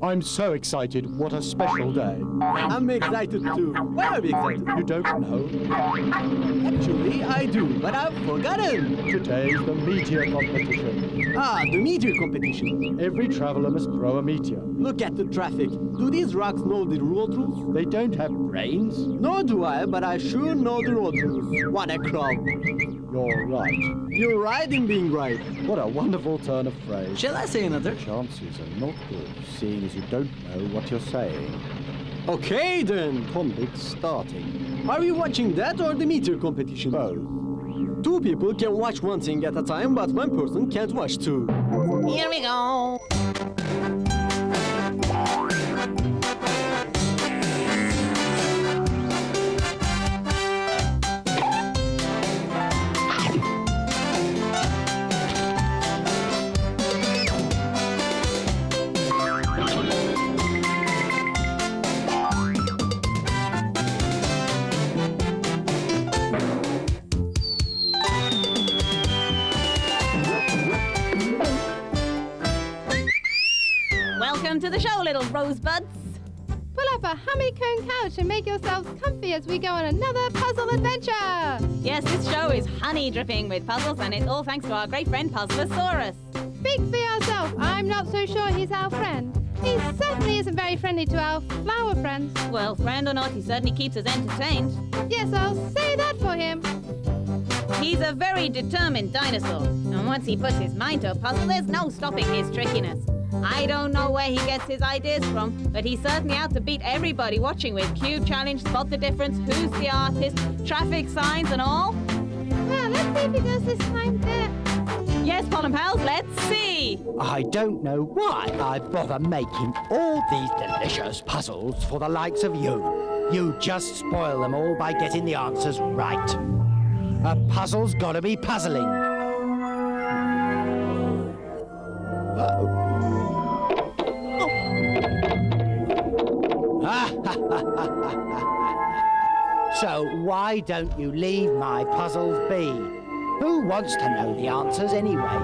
I'm so excited. What a special day. I'm excited too. Why are we excited? You don't know? Actually, I do, but I've forgotten. Today's the meteor competition. Ah, the meteor competition. Every traveler must throw a meteor. Look at the traffic. Do these rocks know the road rules? They don't have brains. Nor do I, but I sure know the road rules. What a crowd. You're right. You're right in being right. What a wonderful turn of phrase. Shall I say another? Chances are not good, seeing as you don't know what you're saying. Okay then. Tombik's starting. Are we watching that or the meteor competition? Both. Two people can watch one thing at a time, but one person can't watch two. Here we go. Welcome to the show, little rosebuds. Pull up a honeycomb couch and make yourselves comfy as we go on another puzzle adventure. Yes, this show is honey dripping with puzzles, and it's all thanks to our great friend PUZZLEA-SAURUS. Speak for yourself. I'm not so sure he's our friend. He certainly isn't very friendly to our flower friends. Well, friend or not, he certainly keeps us entertained. Yes, I'll say that for him. He's a very determined dinosaur, and once he puts his mind to a puzzle, there's no stopping his trickiness. I don't know where he gets his ideas from, but he's certainly out to beat everybody watching with Cube Challenge, Spot the Difference, Who's the Artist, traffic signs and all. Well, let's see if he does this time there. Yes, Pollen Pals, let's see. I don't know why I bother making all these delicious puzzles for the likes of you. You just spoil them all by getting the answers right. A puzzle's gotta be puzzling. So why don't you leave my puzzles be? Who wants to know the answers anyway?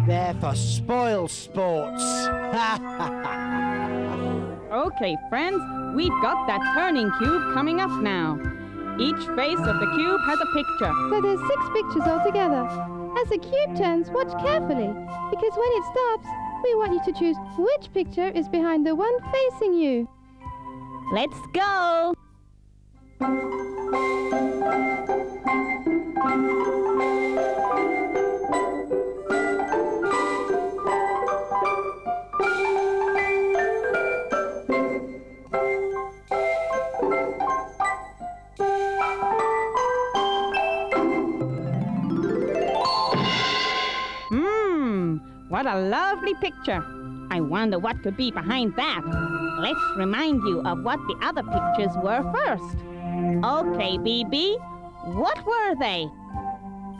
They're for spoil sports. Okay, friends, we've got that turning cube coming up now. Each face of the cube has a picture. So there's 6 pictures altogether. As the cube turns, watch carefully, because when it stops, we want you to choose which picture is behind the one facing you. Let's go! What a lovely picture. I wonder what could be behind that. Let's remind you of what the other pictures were first. Okay, BB, what were they?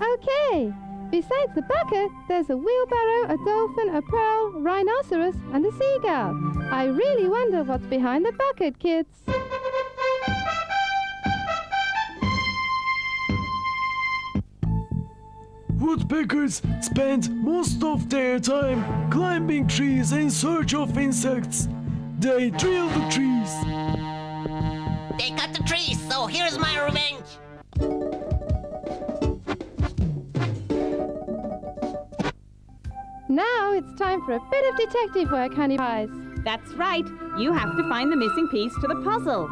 Okay. Besides the bucket, there's a wheelbarrow, a dolphin, a pearl, rhinoceros, and a seagull. I really wonder what's behind the bucket, kids. Woodpeckers spend most of their time climbing trees in search of insects. They drill the trees. They cut the trees, so here's my revenge. Now it's time for a bit of detective work, honey pies. That's right. You have to find the missing piece to the puzzle.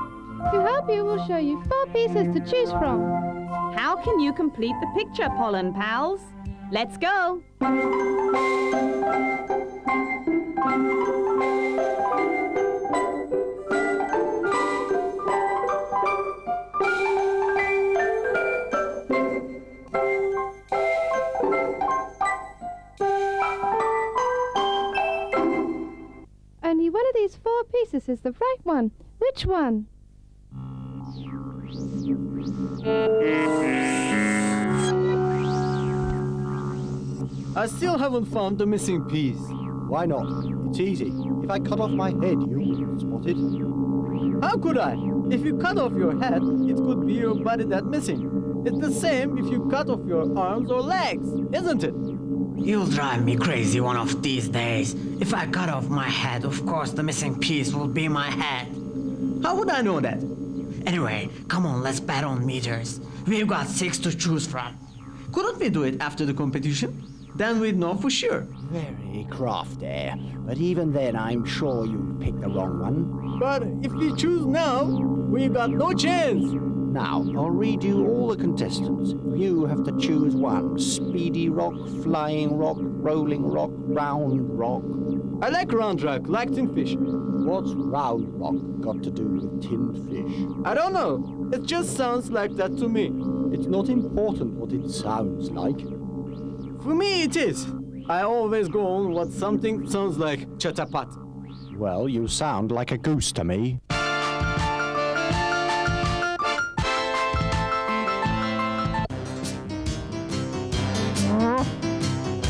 To help you, we'll show you 4 pieces to choose from. How can you complete the picture, Pollen Pals? Let's go! Only one of these 4 pieces is the right one. Which one? I still haven't found the missing piece. Why not? It's easy. If I cut off my head, you wouldn't spot it. How could I? If you cut off your head, it could be your body that's missing. It's the same if you cut off your arms or legs, isn't it? You'll drive me crazy one of these days. If I cut off my head, of course the missing piece will be my head. How would I know that? Anyway, come on, let's bet on meters. We've got 6 to choose from. Couldn't we do it after the competition? Then we'd know for sure. Very crafty. But even then, I'm sure you picked the wrong one. But if we choose now, we've got no chance. Now, I'll read you all the contestants. You have to choose one. Speedy rock, flying rock, rolling rock, round rock. I like round rock, like tin fish. What's round rock got to do with tinned fish? I don't know. It just sounds like that to me. It's not important what it sounds like. For me, it is. I always go on what something sounds like chatapat. Well, you sound like a goose to me.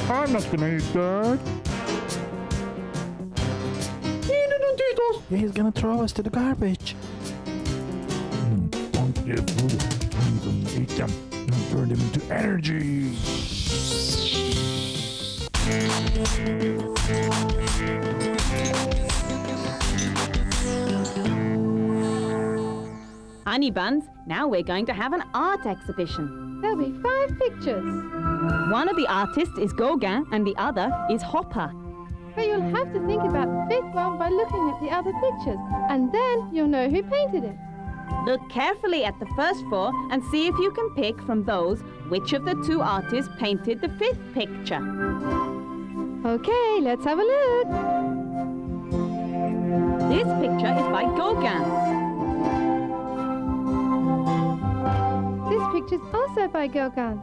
I'm not gonna eat that. He's gonna throw us to the garbage. Don't give food. I'm gonna eat them and turn them into energy. Honey buns, now we're going to have an art exhibition. There'll be 5 pictures. One of the artists is Gauguin and the other is Hopper. But you'll have to think about the 5th one by looking at the other pictures, and then you'll know who painted it. Look carefully at the first 4 and see if you can pick from those which of the 2 artists painted the 5th picture. Okay, let's have a look. This picture is by Gauguin. This picture's also by Gauguin.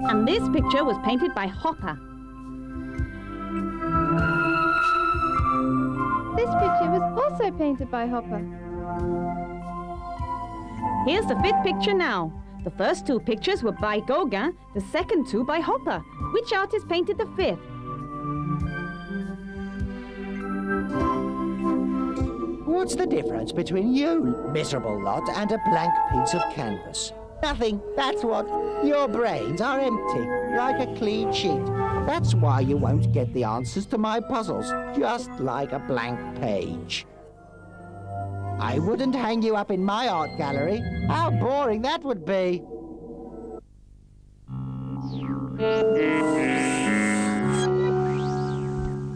And this picture was painted by Hopper. This picture was also painted by Hopper. Here's the 5th picture now. The first 2 pictures were by Gauguin, the second 2 by Hopper. Which artist painted the 5th? What's the difference between you, miserable lot, and a blank piece of canvas? Nothing, that's what. Your brains are empty, like a clean sheet. That's why you won't get the answers to my puzzles, just like a blank page. I wouldn't hang you up in my art gallery. How boring that would be.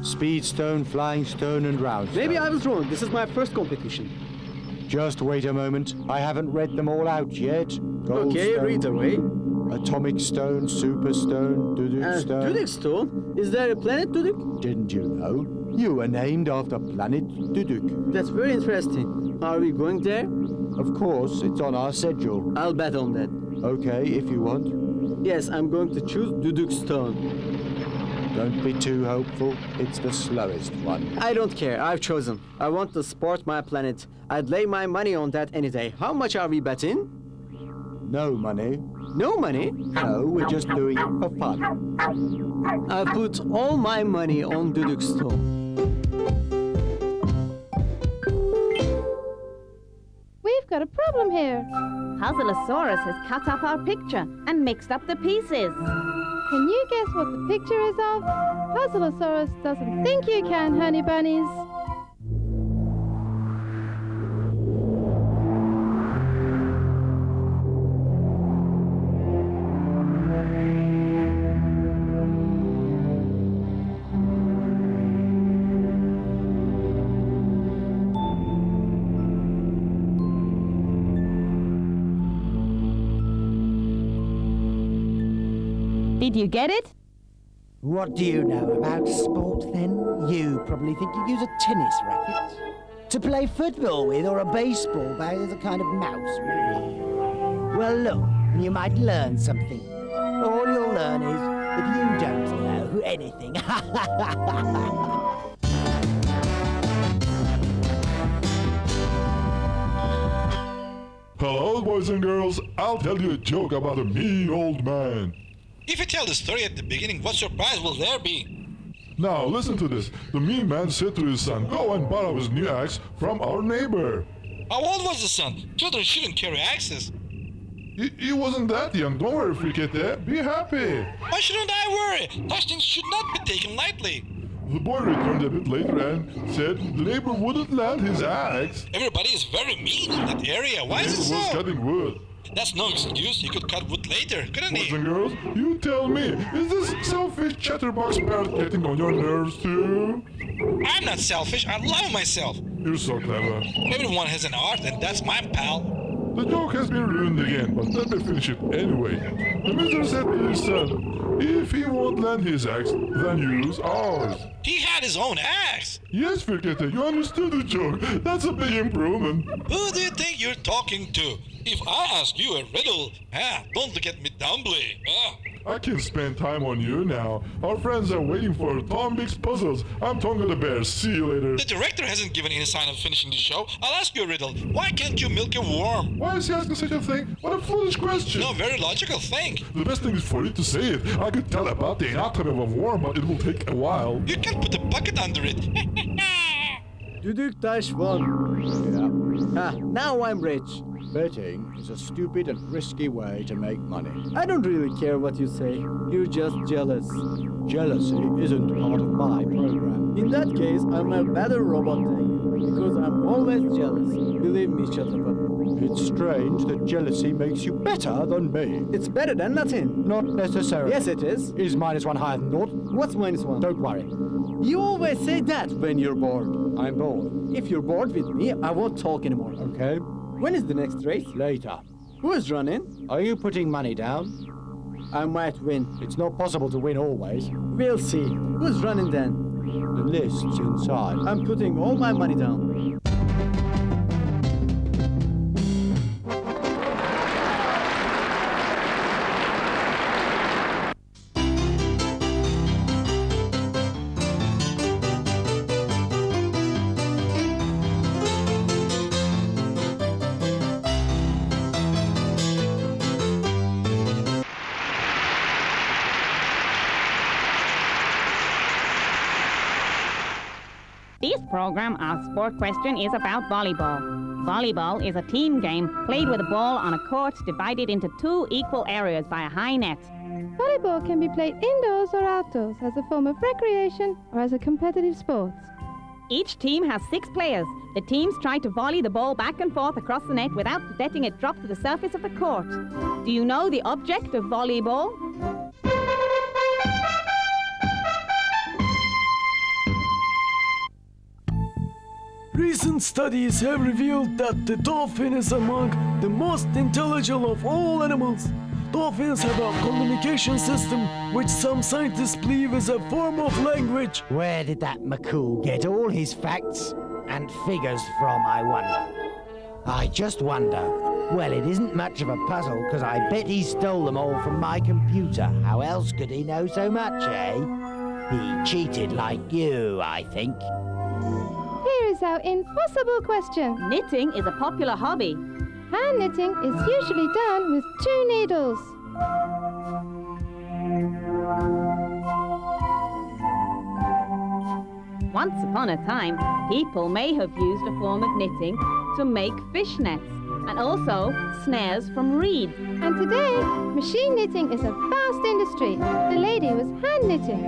Speed stone, flying stone, and round stone. Maybe I was wrong. This is my first competition. Just wait a moment. I haven't read them all out yet. Gold Okay, stone, read away. Atomic stone, super stone, Duduk stone. Duduk stone? Is there a planet Duduk? Didn't you know? You were named after planet Duduk. That's very interesting. Are we going there? Of course, it's on our schedule. I'll bet on that. Okay, if you want. Yes, I'm going to choose Duduk stone. Don't be too hopeful. It's the slowest one. I don't care. I've chosen. I want to support my planet. I'd lay my money on that any day. How much are we betting? No money. No money? No, we're just doing it for fun. I put all my money on Duduk stone. We've got a problem here. PUZZLEA-SAURUS has cut up our picture and mixed up the pieces. Can you guess what the picture is of? PUZZLEA-SAURUS doesn't think you can, honey bunnies. Did you get it? What do you know about sport, then? You probably think you use a tennis racket. To play football with or a baseball bat is a kind of mouse, really. Well, look, and you might learn something. All you'll learn is that you don't know anything. Hello, boys and girls. I'll tell you a joke about a mean old man. If you tell the story at the beginning, what surprise will there be? Now, listen to this. The mean man said to his son, "Go and borrow his new axe from our neighbor." How old was the son? Children shouldn't carry axes. He wasn't that young. Don't worry, FIRKETE. Be happy. Why shouldn't I worry? Such things should not be taken lightly. The boy returned a bit later and said the neighbor wouldn't lend his axe. Everybody is very mean in that area. Why is it He was so? cutting wood. That's no excuse. He could cut wood later, couldn't Boys he? and girls, you tell me, is this selfish chatterbox parrot getting on your nerves too? I'm not selfish. I love myself. You're so clever. Everyone has an art, and that's my pal. The joke has been ruined again, but let me finish it anyway. The mister said to his son, if he won't lend his axe, then use ours. He had his own axe. Yes, FIRKETE, you understood the joke. That's a big improvement. Who do you think you're talking to? If I ask you a riddle, don't look at me dumbly. I can spend time on you now. Our friends are waiting for Tombik's puzzles. I'm Tongo the bear. See you later. The director hasn't given any sign of finishing the show. I'll ask you a riddle. Why can't you milk a worm? Why is he asking such a thing? What a foolish question. No, very logical thing. The best thing is for you to say it. I could tell about the anatomy of a worm, but it will take a while. You can put a bucket under it. Düdük taş won. Yeah. Now I'm rich. Betting is a stupid and risky way to make money. I don't really care what you say. You're just jealous. Jealousy isn't part of my program. In that case, I'm a better robot than you, because I'm always jealous. Believe me, Chatterbox. It's strange that jealousy makes you better than me. It's better than nothing. Not necessarily. Yes, it is. Is -1 higher than naught? What's -1? Don't worry. You always say that when you're bored. I'm bored. If you're bored with me, I won't talk anymore. Okay. When is the next race? Later. Who is running? Are you putting money down? I might win. It's not possible to win always. We'll see. Who's running then? The list's inside. I'm putting all my money down. This program, our sport question, is about volleyball. Volleyball is a team game played with a ball on a court divided into 2 equal areas by a high net. Volleyball can be played indoors or outdoors as a form of recreation or as a competitive sport. Each team has 6 players. The teams try to volley the ball back and forth across the net without letting it drop to the surface of the court. Do you know the object of volleyball? Recent studies have revealed that the dolphin is among the most intelligent of all animals. Dolphins have a communication system which some scientists believe is a form of language. Where did that McCOOL get all his facts and figures from, I wonder? I just wonder. Well, it isn't much of a puzzle, because I bet he stole them all from my computer. How else could he know so much, eh? He cheated like you, I think. Here is our impossible question. Knitting is a popular hobby. Hand knitting is usually done with 2 needles. Once upon a time, people may have used a form of knitting to make fishnets and also snares from reeds. And today, machine knitting is a vast industry. The lady was hand knitting.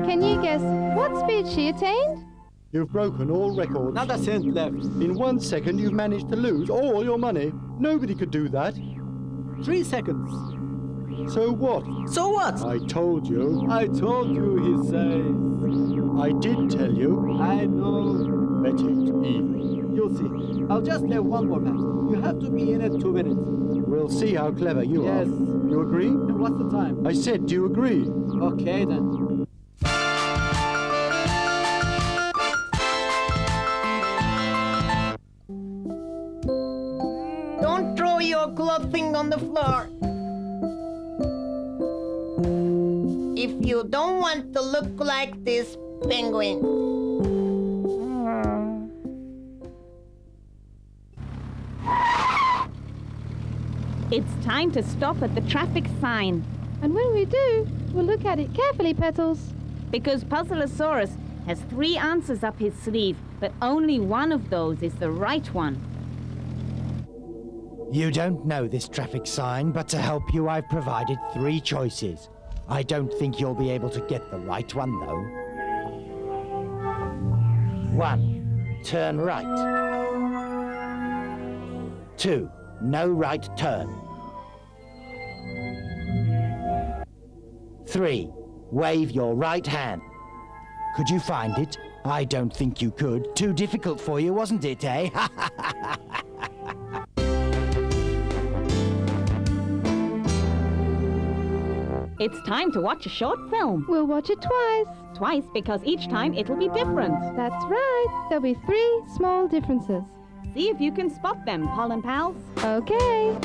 Can you guess what speed she attained? You've broken all records. Not a cent left. In 1 second, you've managed to lose all your money. Nobody could do that. 3 seconds. So what? So what? I told you. I told you, he says. I did tell you. I know. Betting's evil. You'll see. I'll just have one more match. You have to be in it 2 minutes. We'll see how clever you are. Yes. You agree? And what's the time? I said, do you agree? Okay, then. Don't throw your clothing on the floor. If you don't want to look like this penguin. It's time to stop at the traffic sign. And when we do, we'll look at it carefully, Petals. Because PUZZLEA-SAURUS has 3 answers up his sleeve, but only one of those is the right one. You don't know this traffic sign, but to help you, I've provided 3 choices. I don't think you'll be able to get the right one, though. 1. Turn right. 2. No right turn. 3. Wave your right hand. Could you find it? I don't think you could. Too difficult for you, wasn't it, eh? It's time to watch a short film. We'll watch it twice. Twice because each time it'll be different. That's right. There'll be 3 small differences. See if you can spot them, pollen pals. Okay.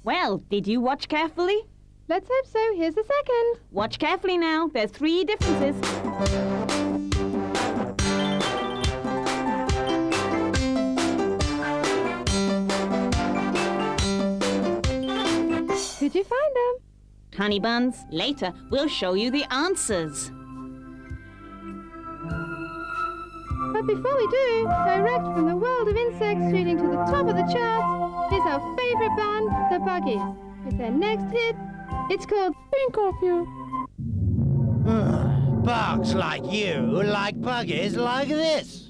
Well, did you watch carefully? Let's hope so. Here's the second. Watch carefully now. There's 3 differences. Did you find them? Honey buns, later we'll show you the answers. But before we do, direct from the world of insects shooting to the top of the charts is our favorite band, the Buggies. With their next hit, it's called Think of You. Bugs like you like buggies like this.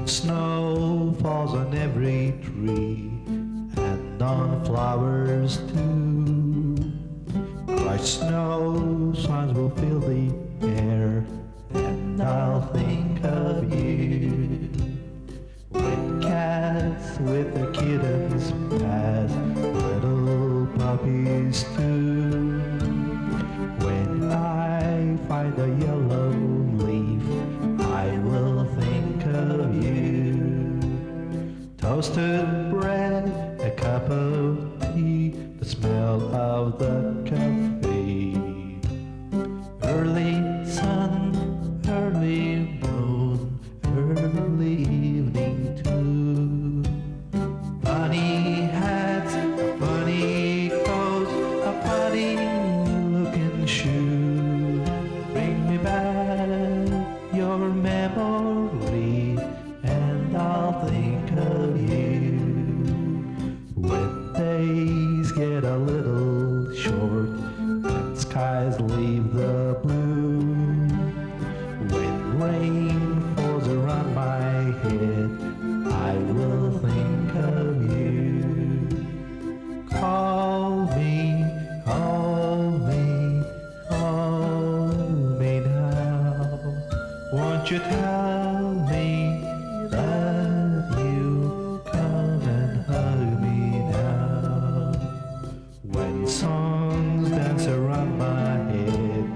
Snow falls on every tree and on flowers too. Bright snow swans will fill the air, and I'll think of you. When cats with their kittens pass, little puppies too. When I find a yellow leaf, I will think of you. Toasted bread, a cup of tea, the smell of the cafe. Early sun, early moon, early evening too. Funny hats, a funny coat, a funny looking shoe. Bring me back your memory, and I'll think of you. When days get a little short and skies leave the blue, when rain falls around my head, I will think of you. Call me, call me, call me now. Won't you tell me that you come and hug me now? When songs dance around my head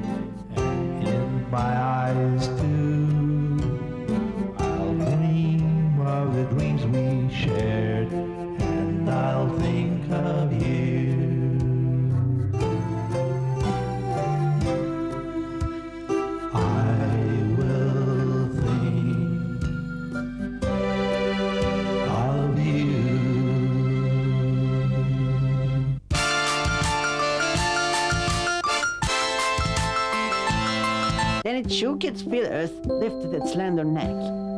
and in my eyes too, I'll dream of the dreams we shared, and I'll think of you. Then it shook its feathers, lifted its slender neck,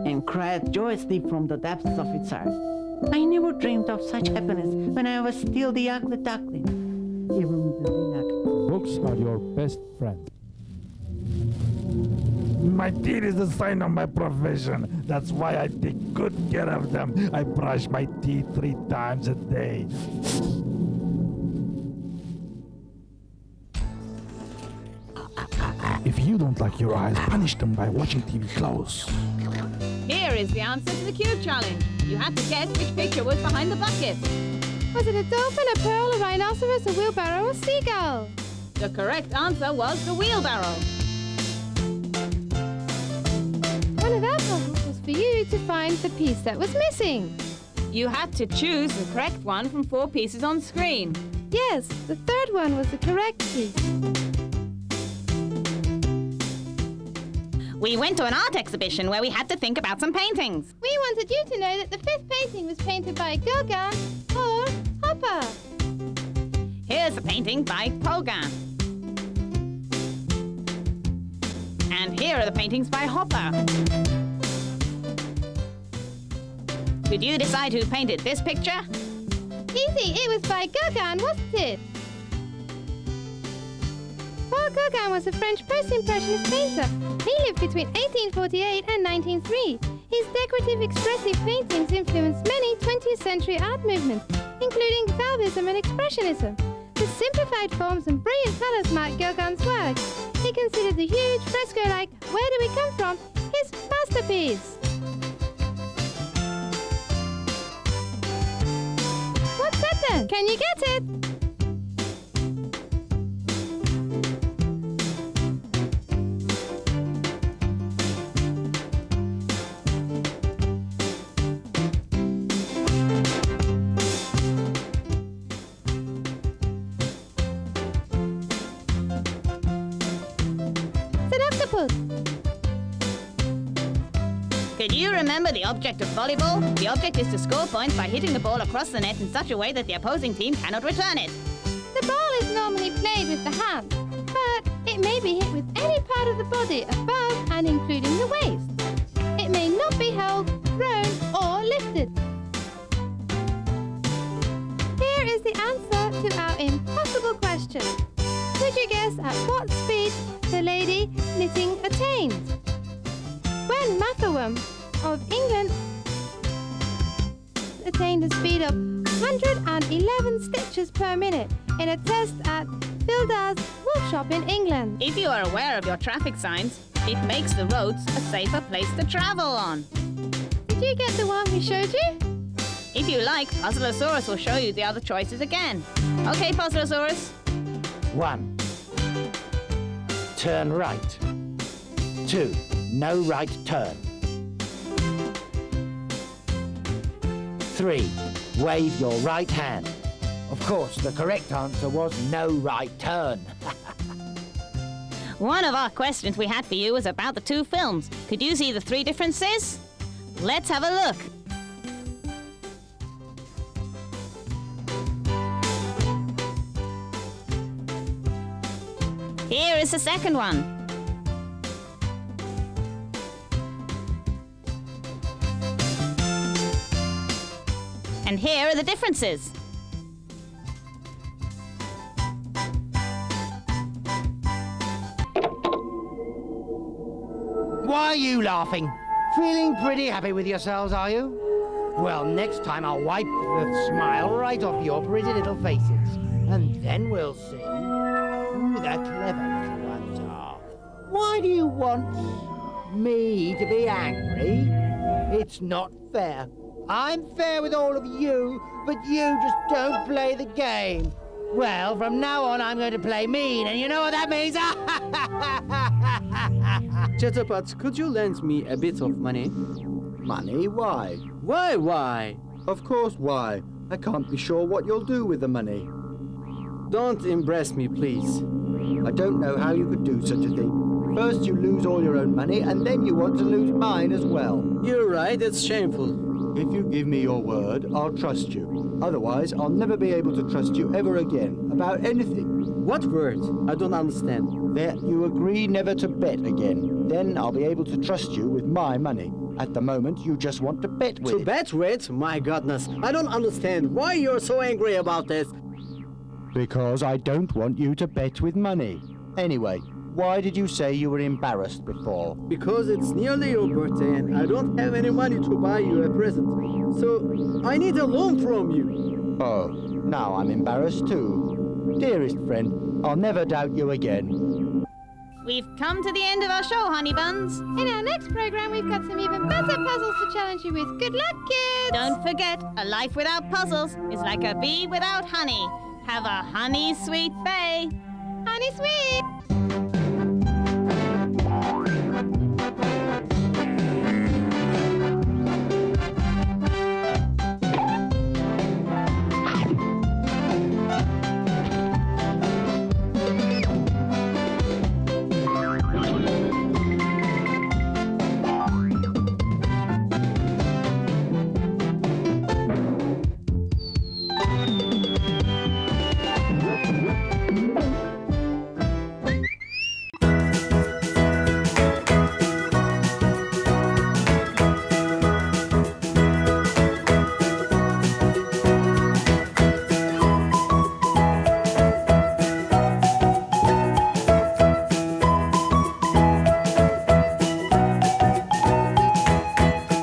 and cried joyously from the depths of its heart. I never dreamed of such happiness when I was still the ugly duckling. Even with the lilac. Books are your best friend. My teeth is the sign of my profession. That's why I take good care of them. I brush my teeth 3 times a day. If you don't like your eyes, punish them by watching TV close. Here is the answer to the cube challenge. You had to guess which picture was behind the bucket. Was it a dolphin, a pearl, a rhinoceros, a wheelbarrow, or a seagull? The correct answer was the wheelbarrow. One of our puzzles was for you to find the piece that was missing. You had to choose the correct one from 4 pieces on screen. Yes, the third one was the correct piece. We went to an art exhibition where we had to think about some paintings. We wanted you to know that the fifth painting was painted by Gauguin or Hopper. Here's a painting by Gauguin. And here are the paintings by Hopper. Could you decide who painted this picture? Easy, it was by Gauguin, wasn't it? Paul Gauguin was a French post-impressionist painter. He lived between 1848 and 1903. His decorative expressive paintings influenced many 20th century art movements, including Fauvism and Expressionism. The simplified forms and brilliant colours marked Gauguin's work. He considered the huge fresco-like "Where Do We Come From?" his masterpiece. What's that then? Can you get it? Could you remember the object of volleyball? The object is to score points by hitting the ball across the net in such a way that the opposing team cannot return it. The ball is normally played with the hand, but it may be hit with any part of the body above and including the waist. It may not be held, thrown, or lifted. Here is the answer to our impossible question. Could you guess at what speed the lady knitting attained? When Matherwom of England attained a speed of 111 stitches per minute in a test at Builder's Workshop in England. If you are aware of your traffic signs, it makes the roads a safer place to travel on. Did you get the one we showed you? If you like, PUZZLEA-SAURUS will show you the other choices again. Okay, PUZZLEA-SAURUS. 1. Turn right. 2. No right turn. 3. Wave your right hand. Of course, the correct answer was no right turn. One of our questions we had for you was about the two films. Could you see the three differences? Let's have a look. Here is the second one. And here are the differences. Why are you laughing? Feeling pretty happy with yourselves, are you? Well, next time I'll wipe the smile right off your pretty little faces. And then we'll see who the clever little ones are. Why do you want me to be angry? It's not fair. I'm fair with all of you, but you just don't play the game. Well, from now on, I'm going to play mean, and you know what that means? Chatterpot, could you lend me a bit of money? Money? Why? Why? Of course, why? I can't be sure what you'll do with the money. Don't embarrass me, please. I don't know how you could do such a thing. First you lose all your own money, and then you want to lose mine as well. You're right, it's shameful. If you give me your word, I'll trust you. Otherwise, I'll never be able to trust you ever again, about anything. What word? I don't understand. That you agree never to bet again. Then I'll be able to trust you with my money. At the moment, you just want to bet with it. To bet with? My goodness, I don't understand why you're so angry about this. Because I don't want you to bet with money. Anyway, why did you say you were embarrassed before? Because it's nearly your birthday and I don't have any money to buy you a present. So I need a loan from you. Oh, now I'm embarrassed too. Dearest friend, I'll never doubt you again. We've come to the end of our show, honey buns. In our next program, we've got some even better puzzles to challenge you with. Good luck, kids! Don't forget, a life without puzzles is like a bee without honey. Have a honey sweet bay. Honey sweet!